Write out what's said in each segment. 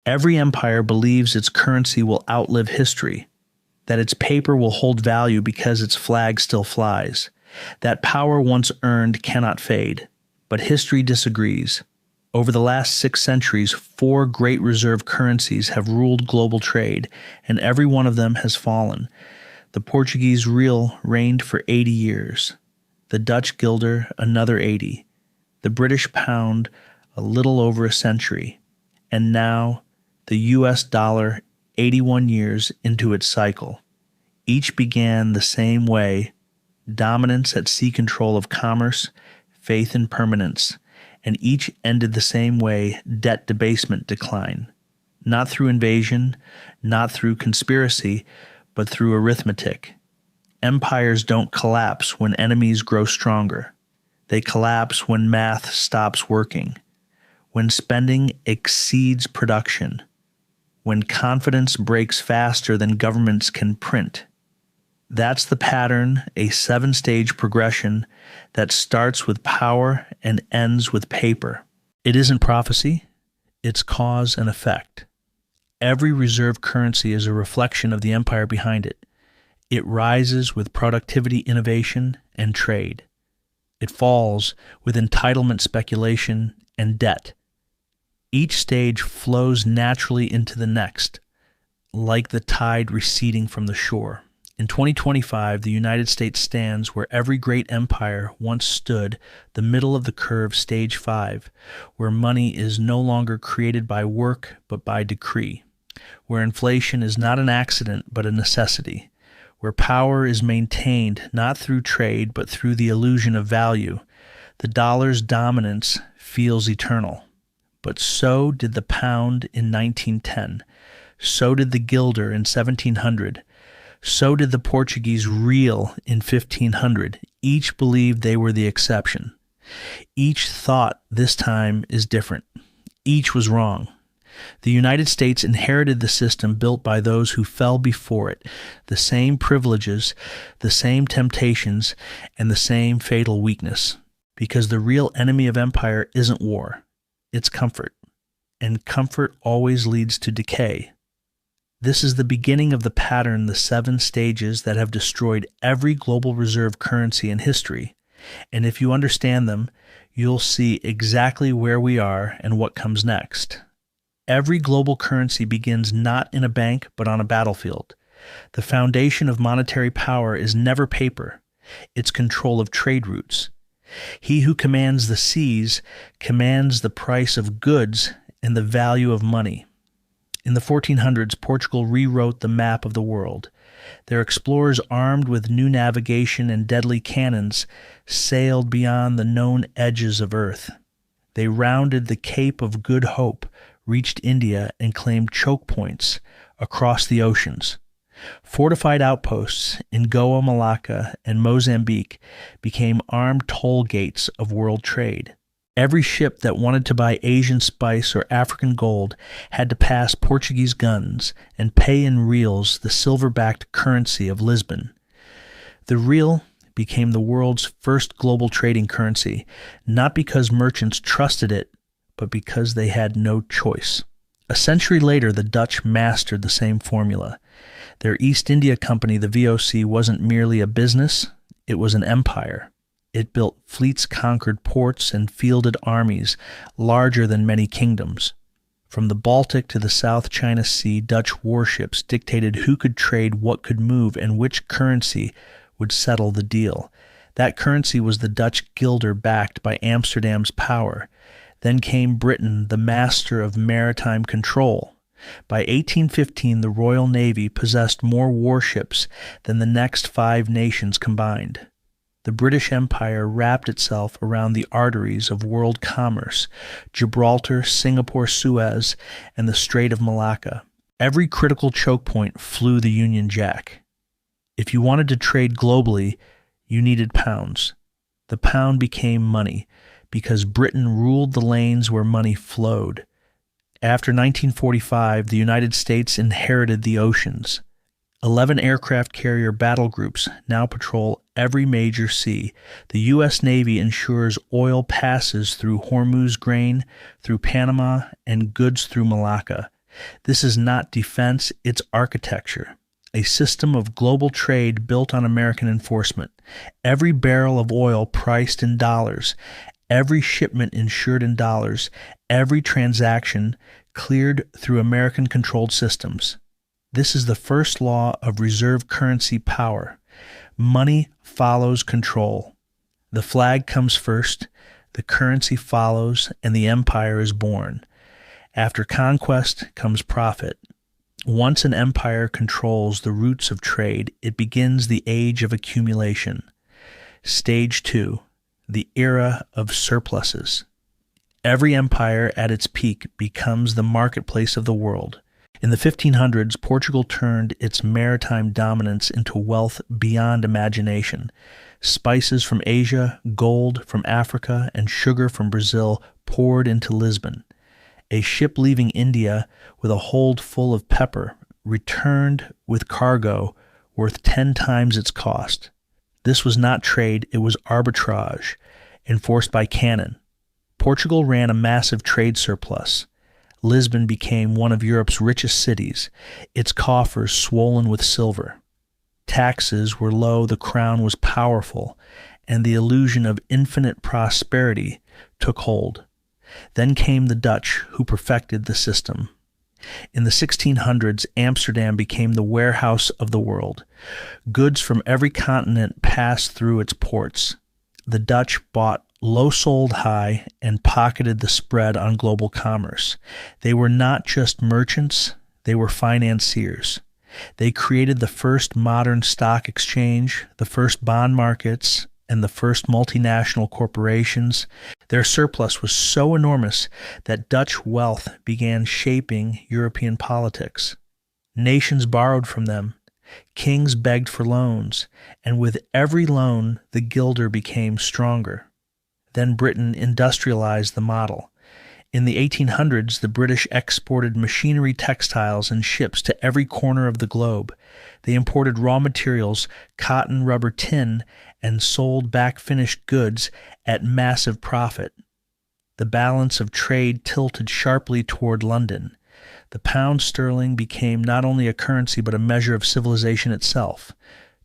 Every empire believes its currency will outlive history, that its paper will hold value because its flag still flies, that power once earned cannot fade. But history disagrees. Over the last 6 centuries, 4 great reserve currencies have ruled global trade, and every one of them has fallen. The Portuguese Real reigned for 80 years, the Dutch guilder another 80, the British pound a little over a century, and now the US dollar 81 years into its cycle. Each began the same way: dominance at sea control of commerce, faith in permanence, and each ended the same way: debt debasement decline. Not through invasion, not through conspiracy, but through arithmetic. Empires don't collapse when enemies grow stronger. They collapse when math stops working, when spending exceeds production, when confidence breaks faster than governments can print. That's the pattern, a 7-stage progression that starts with power and ends with paper. It isn't prophecy, it's cause and effect. Every reserve currency is a reflection of the empire behind it. It rises with productivity, innovation, and trade. It falls with entitlement, speculation, and debt. Each stage flows naturally into the next, like the tide receding from the shore. In 2025, the United States stands where every great empire once stood, the middle of the curve, stage 5, where money is no longer created by work but by decree, where inflation is not an accident but a necessity, where power is maintained not through trade but through the illusion of value. The dollar's dominance feels eternal. But so did the pound in 1910. So did the guilder in 1700. So did the Portuguese real in 1500. Each believed they were the exception. Each thought this time is different. Each was wrong. The United States inherited the system built by those who fell before it, the same privileges, the same temptations, and the same fatal weakness. Because the real enemy of empire isn't war, it's comfort. And comfort always leads to decay. This is the beginning of the pattern, the 7 stages that have destroyed every global reserve currency in history. And if you understand them, you'll see exactly where we are and what comes next. Every global currency begins not in a bank but on a battlefield. The foundation of monetary power is never paper. It's control of trade routes. He who commands the seas commands the price of goods and the value of money. In the 1400s, Portugal rewrote the map of the world. Their explorers, armed with new navigation and deadly cannons, sailed beyond the known edges of Earth. They rounded the Cape of Good Hope, reached India, and claimed choke points across the oceans. Fortified outposts in Goa, Malacca, and Mozambique became armed toll gates of world trade. Every ship that wanted to buy Asian spice or African gold had to pass Portuguese guns and pay in reals, the silver-backed currency of Lisbon. The real became the world's first global trading currency, not because merchants trusted it, but because they had no choice. A century later, the Dutch mastered the same formula. Their East India Company, the VOC, wasn't merely a business, it was an empire. It built fleets, conquered ports, and fielded armies larger than many kingdoms. From the Baltic to the South China Sea, Dutch warships dictated who could trade, what could move, and which currency would settle the deal. That currency was the Dutch guilder backed by Amsterdam's power. Then came Britain, the master of maritime control. By 1815, the Royal Navy possessed more warships than the next 5 nations combined. The British Empire wrapped itself around the arteries of world commerce: Gibraltar, Singapore, Suez, and the Strait of Malacca. Every critical choke point flew the Union Jack. If you wanted to trade globally, you needed pounds. The pound became money because Britain ruled the lanes where money flowed. After 1945, the United States inherited the oceans. 11 aircraft carrier battle groups now patrol every major sea. The U.S. Navy ensures oil passes through Hormuz grain, through Panama, and goods through Malacca. This is not defense, it's architecture. A system of global trade built on American enforcement. Every barrel of oil priced in dollars, every shipment insured in dollars, every transaction cleared through American-controlled systems. This is the first law of reserve currency power. Money follows control. The flag comes first, the currency follows, and the empire is born. After conquest comes profit. Once an empire controls the roots of trade, it begins the age of accumulation. Stage 2, the era of surpluses. Every empire at its peak becomes the marketplace of the world. In the 1500s, Portugal turned its maritime dominance into wealth beyond imagination. Spices from Asia, gold from Africa, and sugar from Brazil poured into Lisbon. A ship leaving India with a hold full of pepper returned with cargo worth 10 times its cost. This was not trade, it was arbitrage, enforced by cannon. Portugal ran a massive trade surplus. Lisbon became one of Europe's richest cities, its coffers swollen with silver. Taxes were low, the crown was powerful, and the illusion of infinite prosperity took hold. Then came the Dutch, who perfected the system. In the 1600s, Amsterdam became the warehouse of the world. Goods from every continent passed through its ports. The Dutch bought low, sold high, and pocketed the spread on global commerce. They were not just merchants, they were financiers. They created the first modern stock exchange, the first bond markets, and the first multinational corporations. Their surplus was so enormous that Dutch wealth began shaping European politics. Nations borrowed from them. Kings begged for loans, and with every loan, the guilder became stronger. Then Britain industrialized the model. In the 1800s, the British exported machinery, textiles, and ships to every corner of the globe. They imported raw materials, cotton, rubber, tin, and sold back finished goods at massive profit. The balance of trade tilted sharply toward London. The pound sterling became not only a currency but a measure of civilization itself.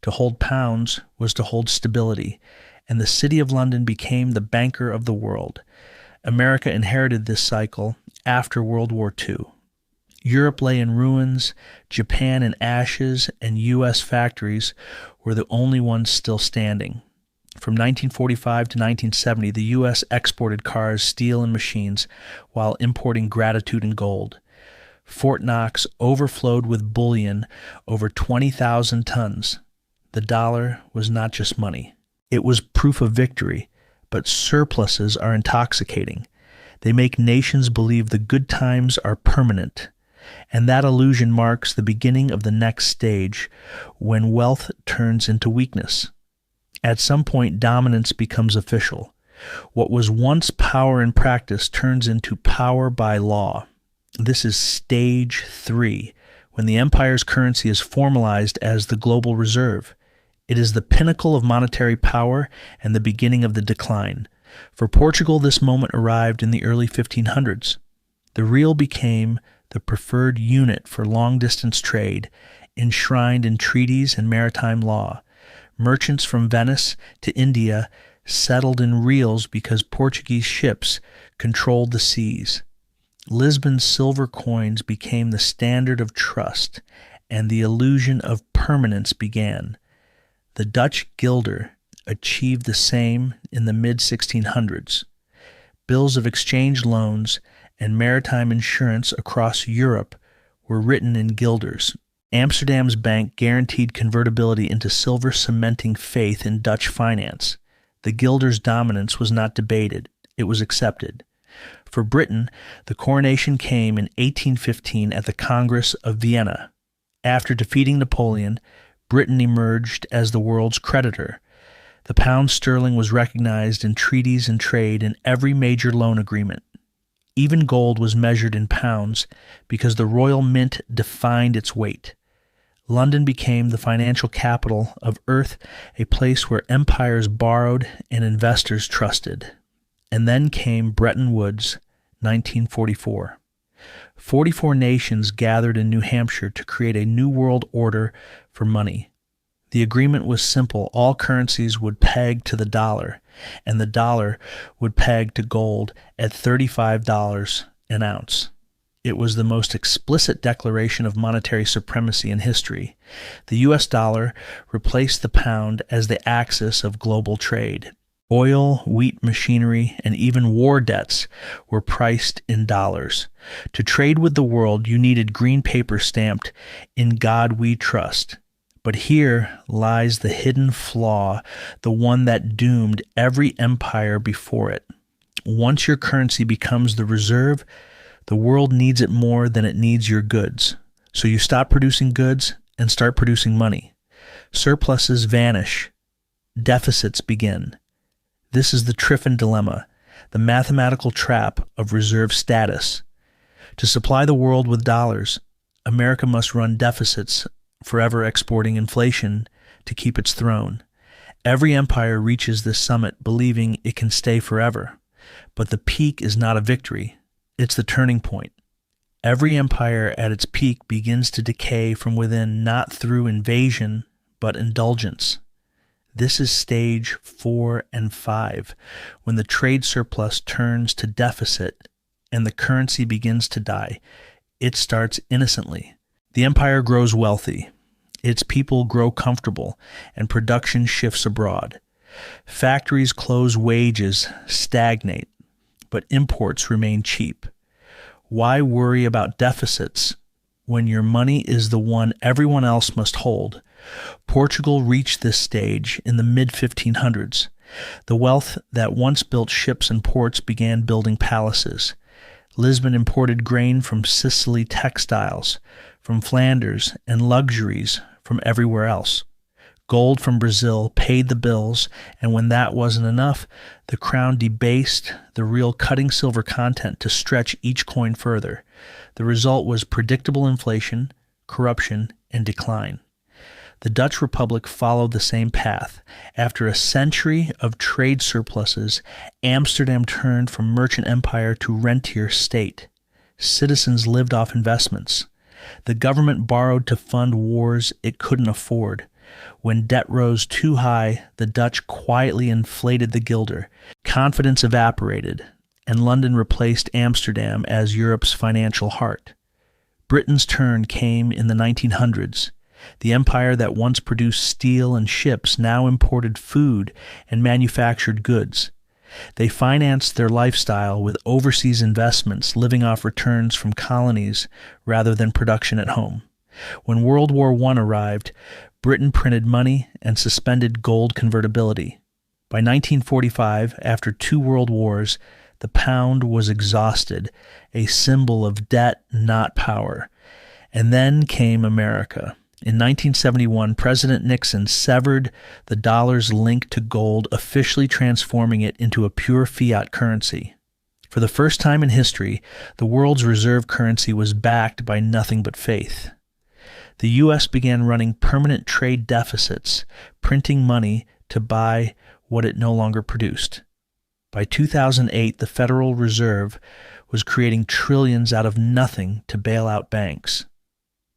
To hold pounds was to hold stability, and the city of London became the banker of the world. America inherited this cycle after World War II. Europe lay in ruins, Japan in ashes, and U.S. factories were the only ones still standing. From 1945 to 1970, the U.S. exported cars, steel, and machines, while importing gratitude and gold. Fort Knox overflowed with bullion, over 20,000 tons. The dollar was not just money. It was proof of victory, but surpluses are intoxicating. They make nations believe the good times are permanent, and that illusion marks the beginning of the next stage, when wealth turns into weakness. At some point, dominance becomes official. What was once power in practice turns into power by law. This is stage 3, when the empire's currency is formalized as the global reserve. It is the pinnacle of monetary power and the beginning of the decline. For Portugal, this moment arrived in the early 1500s. The real became the preferred unit for long-distance trade, enshrined in treaties and maritime law. Merchants from Venice to India settled in reals because Portuguese ships controlled the seas. Lisbon's silver coins became the standard of trust, and the illusion of permanence began. The Dutch guilder achieved the same in the mid-1600s. Bills of exchange loans and maritime insurance across Europe were written in guilders. Amsterdam's bank guaranteed convertibility into silver, cementing faith in Dutch finance. The guilder's dominance was not debated, it was accepted. For Britain, the coronation came in 1815 at the Congress of Vienna. After defeating Napoleon, Britain emerged as the world's creditor. The pound sterling was recognized in treaties and trade in every major loan agreement. Even gold was measured in pounds because the royal mint defined its weight. London became the financial capital of Earth, a place where empires borrowed and investors trusted. And then came Bretton Woods, 1944. 44 nations gathered in New Hampshire to create a new world order for money. The agreement was simple. All currencies would peg to the dollar, and the dollar would peg to gold at $35 an ounce. It was the most explicit declaration of monetary supremacy in history. The U.S. dollar replaced the pound as the axis of global trade. Oil, wheat, machinery, and even war debts were priced in dollars. To trade with the world, you needed green paper stamped, "In God We Trust." But here lies the hidden flaw, the one that doomed every empire before it. Once your currency becomes the reserve, the world needs it more than it needs your goods. So you stop producing goods and start producing money. Surpluses vanish. Deficits begin. This is the Triffin dilemma, the mathematical trap of reserve status. To supply the world with dollars, America must run deficits, forever exporting inflation to keep its throne. Every empire reaches this summit believing it can stay forever. But the peak is not a victory. It's the turning point. Every empire at its peak begins to decay from within, not through invasion, but indulgence. This is stage 4 and 5, when the trade surplus turns to deficit and the currency begins to die. It starts innocently. The empire grows wealthy. Its people grow comfortable, and production shifts abroad. Factories close, wages stagnate, but imports remain cheap. Why worry about deficits when your money is the one everyone else must hold? Portugal reached this stage in the mid-1500s. The wealth that once built ships and ports began building palaces. Lisbon imported grain from Sicily, textiles from Flanders, and luxuries from everywhere else. Gold from Brazil paid the bills, and when that wasn't enough, the crown debased the real, cutting silver content to stretch each coin further. The result was predictable inflation, corruption, and decline. The Dutch Republic followed the same path. After a century of trade surpluses, Amsterdam turned from merchant empire to rentier state. Citizens lived off investments. The government borrowed to fund wars it couldn't afford. When debt rose too high, the Dutch quietly inflated the guilder. Confidence evaporated, and London replaced Amsterdam as Europe's financial heart. Britain's turn came in the 1900s. The empire that once produced steel and ships now imported food and manufactured goods. They financed their lifestyle with overseas investments, living off returns from colonies rather than production at home. When World War I arrived, Britain printed money and suspended gold convertibility. By 1945, after 2 world wars, the pound was exhausted, a symbol of debt, not power. And then came America. In 1971, President Nixon severed the dollar's link to gold, officially transforming it into a pure fiat currency. For the first time in history, the world's reserve currency was backed by nothing but faith. The U.S. began running permanent trade deficits, printing money to buy what it no longer produced. By 2008, the Federal Reserve was creating trillions out of nothing to bail out banks.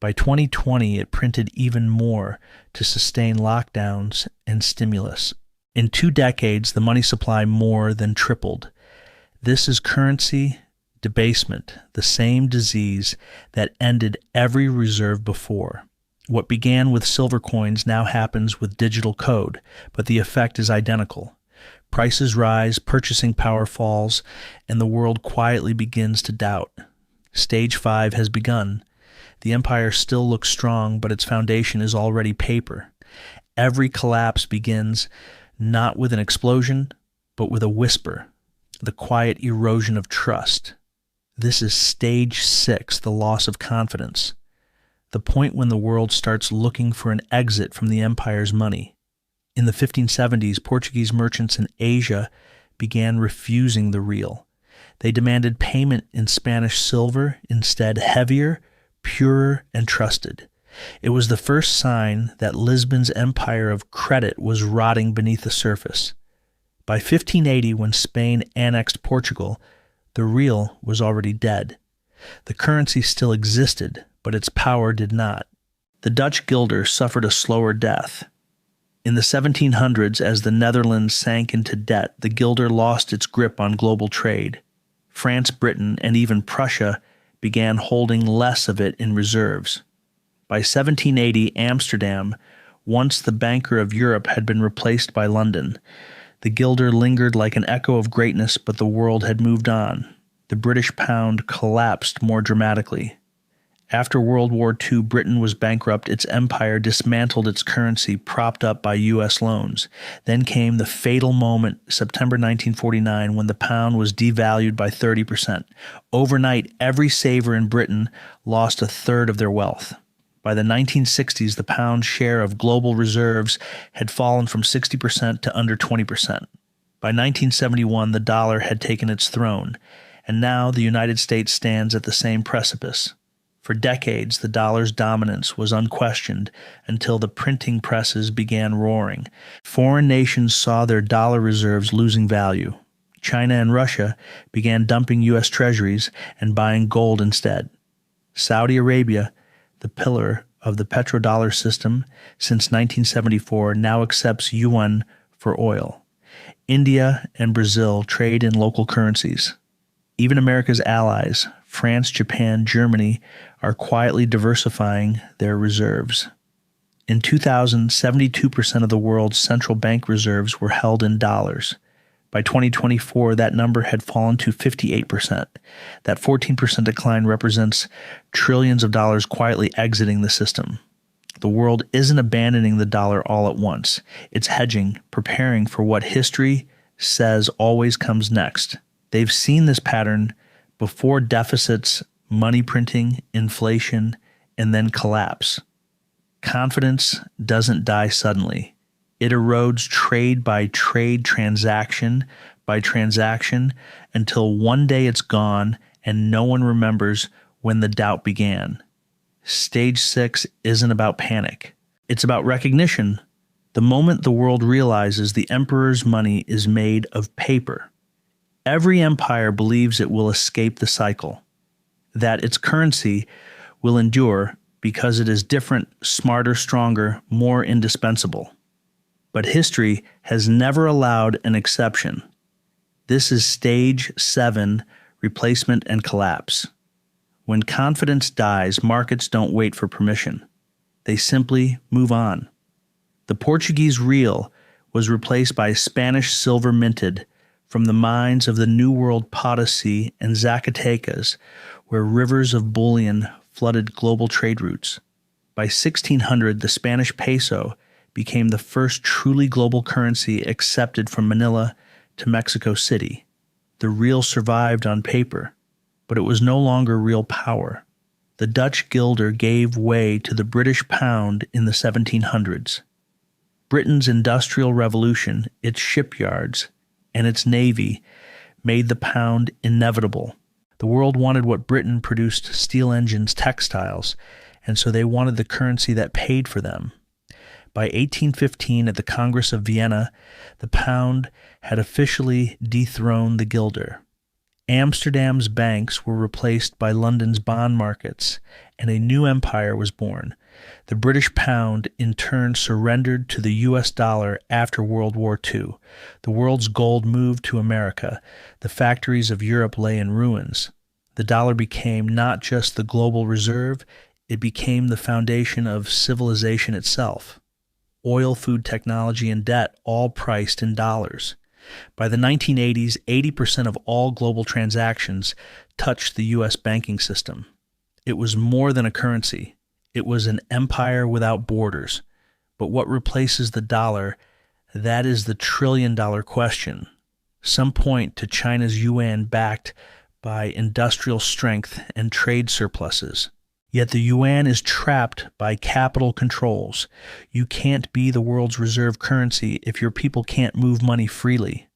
By 2020, it printed even more to sustain lockdowns and stimulus. In 2 decades, the money supply more than tripled. This is currency debasement, the same disease that ended every reserve before. What began with silver coins now happens with digital code, but the effect is identical. Prices rise, purchasing power falls, and the world quietly begins to doubt. Stage 5 has begun. The empire still looks strong, but its foundation is already paper. Every collapse begins not with an explosion, but with a whisper, the quiet erosion of trust. This is stage 6, the loss of confidence, the point when the world starts looking for an exit from the empire's money. In the 1570s, Portuguese merchants in Asia began refusing the real. They demanded payment in Spanish silver, instead heavier, purer, and trusted. It was the first sign that Lisbon's empire of credit was rotting beneath the surface. By 1580, when Spain annexed Portugal, the real was already dead. The currency still existed, but its power did not. The Dutch guilder suffered a slower death. In the 1700s, as the Netherlands sank into debt, the guilder lost its grip on global trade. France, Britain, and even Prussia began holding less of it in reserves. By 1780, Amsterdam, once the banker of Europe, had been replaced by London. The guilder lingered like an echo of greatness, but the world had moved on. The British pound collapsed more dramatically. After World War II, Britain was bankrupt. Its empire dismantled its currency, propped up by U.S. loans. Then came the fatal moment, September 1949, when the pound was devalued by 30%. Overnight, every saver in Britain lost a third of their wealth. By the 1960s, the pound's share of global reserves had fallen from 60% to under 20%. By 1971, the dollar had taken its throne, and now the United States stands at the same precipice. For decades, the dollar's dominance was unquestioned until the printing presses began roaring. Foreign nations saw their dollar reserves losing value. China and Russia began dumping U.S. treasuries and buying gold instead. Saudi Arabia, the pillar of the petrodollar system since 1974, now accepts yuan for oil. India and Brazil trade in local currencies. Even America's allies, France, Japan, Germany, are quietly diversifying their reserves. In 2000, 72% of the world's central bank reserves were held in dollars. By 2024, that number had fallen to 58%. That 14% decline represents trillions of dollars quietly exiting the system. The world isn't abandoning the dollar all at once. It's hedging, preparing for what history says always comes next. They've seen this pattern before: deficits, money printing, inflation, and then collapse. Confidence doesn't die suddenly. It erodes trade by trade, transaction by transaction, until one day it's gone and no one remembers when the doubt began. Stage 6 isn't about panic. It's about recognition. The moment the world realizes the emperor's money is made of paper. Every empire believes it will escape the cycle, that its currency will endure because it is different, smarter, stronger, more indispensable. But history has never allowed an exception. This is stage 7, replacement and collapse. When confidence dies, markets don't wait for permission. They simply move on. The Portuguese Real was replaced by Spanish silver minted from the mines of the New World Potosi and Zacatecas, where rivers of bullion flooded global trade routes. By 1600, the Spanish peso became the first truly global currency accepted from Manila to Mexico City. The real survived on paper, but it was no longer real power. The Dutch guilder gave way to the British pound in the 1700s. Britain's Industrial Revolution, its shipyards, and its navy made the pound inevitable. The world wanted what Britain produced: steel engines, textiles, and so they wanted the currency that paid for them. By 1815, at the Congress of Vienna, the pound had officially dethroned the guilder. Amsterdam's banks were replaced by London's bond markets, and a new empire was born. The British pound, in turn, surrendered to the U.S. dollar after World War II. The world's gold moved to America. The factories of Europe lay in ruins. The dollar became not just the global reserve, it became the foundation of civilization itself. Oil, food, technology, and debt, all priced in dollars. By the 1980s, 80% of all global transactions touched the U.S. banking system. It was more than a currency. It was an empire without borders. But what replaces the dollar? That is the trillion-dollar question. Some point to China's yuan backed by industrial strength and trade surpluses. Yet the yuan is trapped by capital controls. You can't be the world's reserve currency if your people can't move money freely.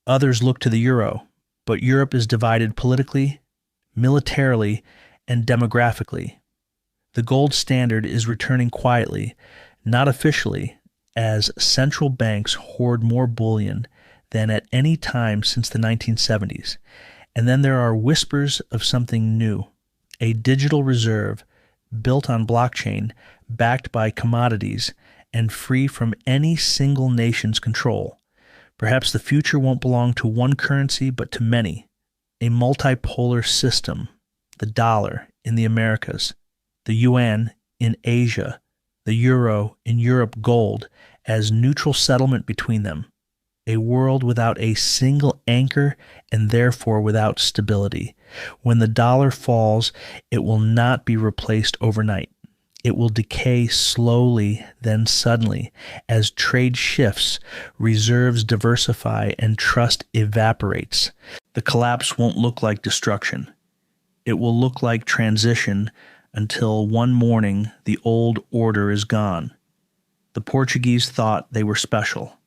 Others look to the euro, but Europe is divided politically, militarily, and demographically. The gold standard is returning quietly, not officially, as central banks hoard more bullion than at any time since the 1970s. And then there are whispers of something new. A digital reserve built on blockchain, backed by commodities, and free from any single nation's control. Perhaps the future won't belong to one currency, but to many. A multipolar system, the dollar in the Americas, the yuan in Asia, the euro in Europe, gold as neutral settlement between them. A world without a single anchor and therefore without stability. When the dollar falls, it will not be replaced overnight. It will decay slowly, then suddenly, as trade shifts, reserves diversify, and trust evaporates. The collapse won't look like destruction. It will look like transition until one morning the old order is gone. The Portuguese thought they were special.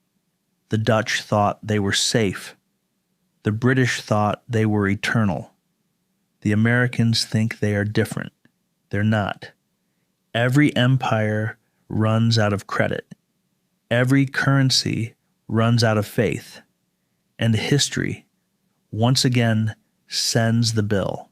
The Dutch thought they were safe. The British thought they were eternal. The Americans think they are different. They're not. Every empire runs out of credit. Every currency runs out of faith. And history, once again, sends the bill.